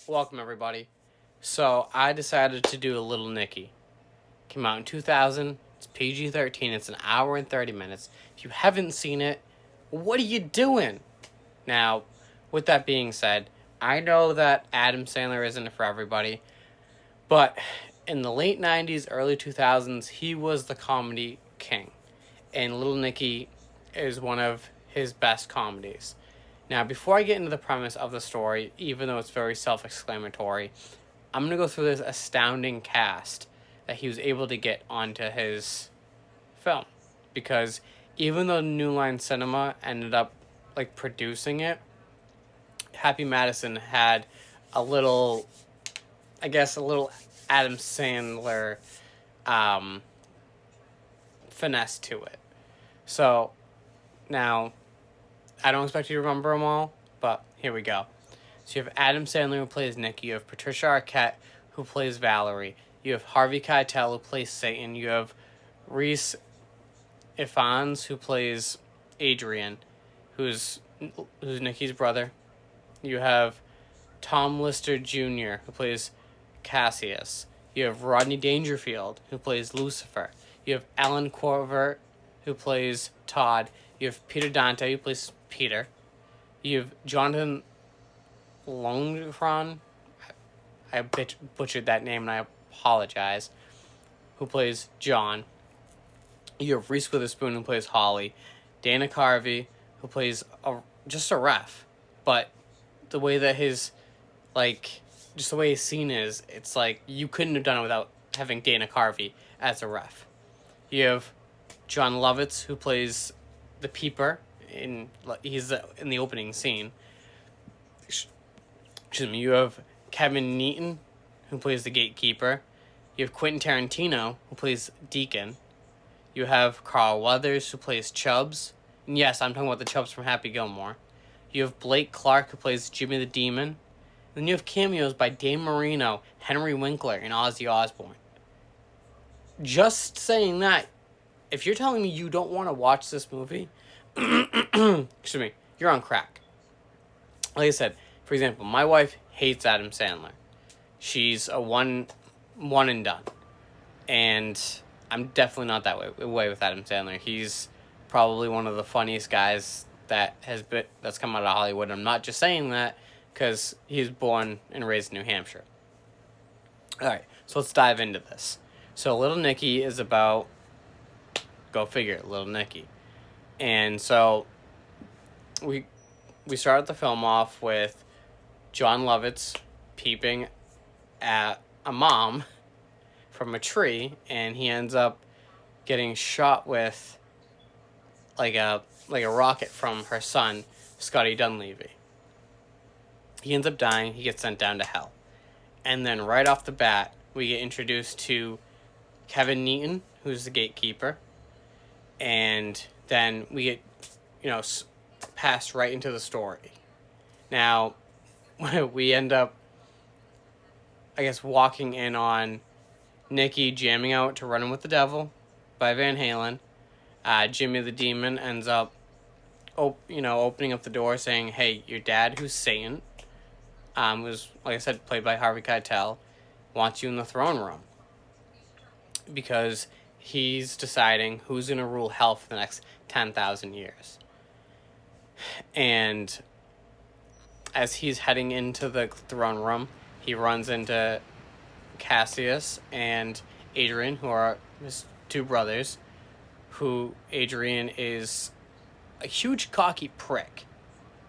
Welcome, everybody. So, I decided to do a little Nicky. Came out in 2000. It's PG-13. It's an hour and 30 minutes. If you haven't seen it, what are you doing? Now, with that being said, I know that Adam Sandler isn't for everybody, but in the late 90s, early 2000s, he was the comedy king. And Little Nicky is one of his best comedies. Now, before I get into the premise of the story, even though it's very self exclamatory, I'm going to go through this astounding cast that he was able to get onto his film. Because even though New Line Cinema ended up producing it, Happy Madison had a little, a little Adam Sandler um, finesse to it. So now, I don't expect you to remember them all, but here we go. So you have Adam Sandler, who plays Nicky. You have Patricia Arquette, who plays Valerie. You have Harvey Keitel, who plays Satan. You have Reese Ifans, who plays Adrian, who's Nicky's brother. You have Tom Lister Jr., who plays Cassius. You have Rodney Dangerfield, who plays Lucifer. You have Alan Corvert, who plays Todd. You have Peter Dante, who plays Peter. You have Jonathan Longfron. I butchered that name and I apologize. Who plays John. You have Reese Witherspoon, who plays Holly. Dana Carvey, who plays just a ref. But the way that just the way his scene is, it's like you couldn't have done it without having Dana Carvey as a ref. You have John Lovitz, who plays the Peeper. He's in the opening scene. Excuse me. You have Kevin Neaton, who plays the gatekeeper. You have Quentin Tarantino, who plays Deacon. You have Carl Weathers, who plays Chubbs. And yes, I'm talking about the Chubbs from Happy Gilmore. You have Blake Clark, who plays Jimmy the Demon. And then you have cameos by Dan Marino, Henry Winkler, and Ozzy Osbourne. Just saying that, if you're telling me you don't want to watch this movie, excuse me, you're on crack. Like I said, for example, my wife hates Adam Sandler. She's a one and done. And I'm definitely not that way with Adam Sandler. He's probably one of the funniest guys that's come out of Hollywood. I'm not just saying that because he's born and raised in New Hampshire. Alright, so let's dive into this. So Little Nicky is about, go figure, Little Nicky. And so we start the film off with John Lovitz peeping at a mom from a tree, and he ends up getting shot with like a rocket from her son, Scotty Dunleavy. He ends up dying. He gets sent down to hell. And then right off the bat, we get introduced to Kevin Neaton, who's the gatekeeper. And then we get, passed right into the story. Now, we end up, walking in on Nicky jamming out to Running with the Devil by Van Halen. Jimmy the Demon ends up, opening up the door saying, hey, your dad, who's Satan, was, like I said, played by Harvey Keitel, wants you in the throne room. Because he's deciding who's going to rule hell for the next 10,000 years. And as he's heading into the throne room, he runs into Cassius and Adrian, who are his two brothers, who Adrian is a huge cocky prick.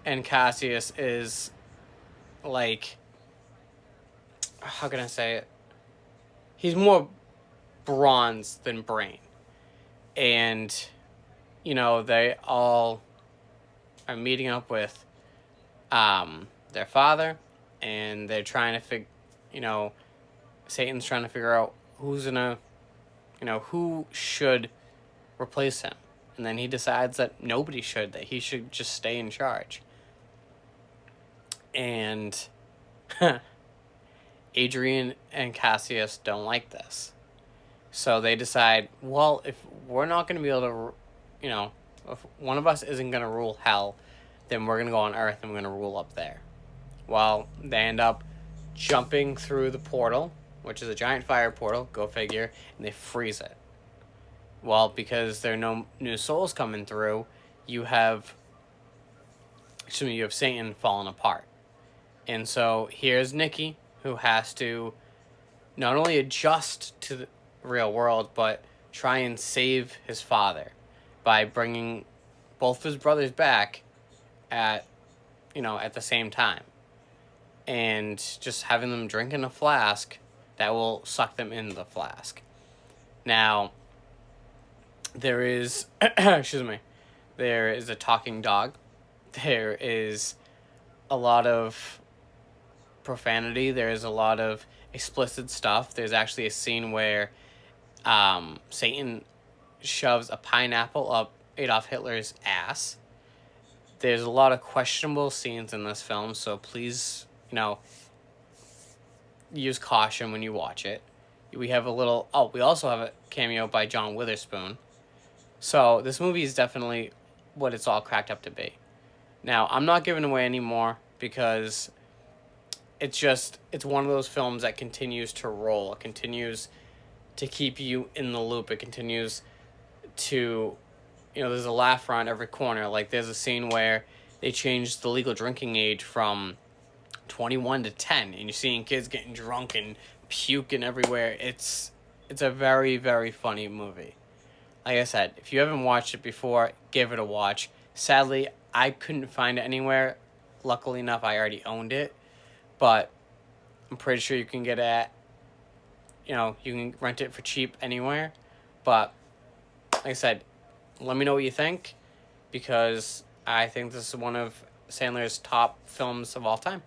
And Cassius is how can I say it? He's more bronze than brain. And, they all are meeting up with their father, and they're trying to Satan's trying to figure out who's gonna, who should replace him. And then he decides that nobody should, that he should just stay in charge. And Adrian and Cassius don't like this. So they decide, well, if we're not going to be able to, if one of us isn't going to rule hell, then we're going to go on Earth and we're going to rule up there. Well, they end up jumping through the portal, which is a giant fire portal, go figure, and they freeze it. Well, because there are no new souls coming through, you have Satan falling apart. And so here's Nicky, who has to not only adjust to the real world, but try and save his father by bringing both his brothers back at the same time, and just having them drink in a flask that will suck them into the flask. Now, there is there is a talking dog. There is a lot of profanity. There is a lot of explicit stuff. There's actually a scene where Satan shoves a pineapple up Adolf Hitler's ass. There's a lot of questionable scenes in this film, so please, use caution when you watch it. We also have a cameo by John Witherspoon. So this movie is definitely what it's all cracked up to be. Now, I'm not giving away any more because it's one of those films that continues to roll. It continues to keep you in the loop. It continues to, there's a laugh around every corner. Like, there's a scene where they changed the legal drinking age from 21 to 10, and you're seeing kids getting drunk and puking everywhere. It's a very, very funny movie. Like I said, if you haven't watched it before, give it a watch. Sadly, I couldn't find it anywhere. Luckily enough, I already owned it. But I'm pretty sure you can get it you can rent it for cheap anywhere. But, like I said, let me know what you think, because I think this is one of Sandler's top films of all time.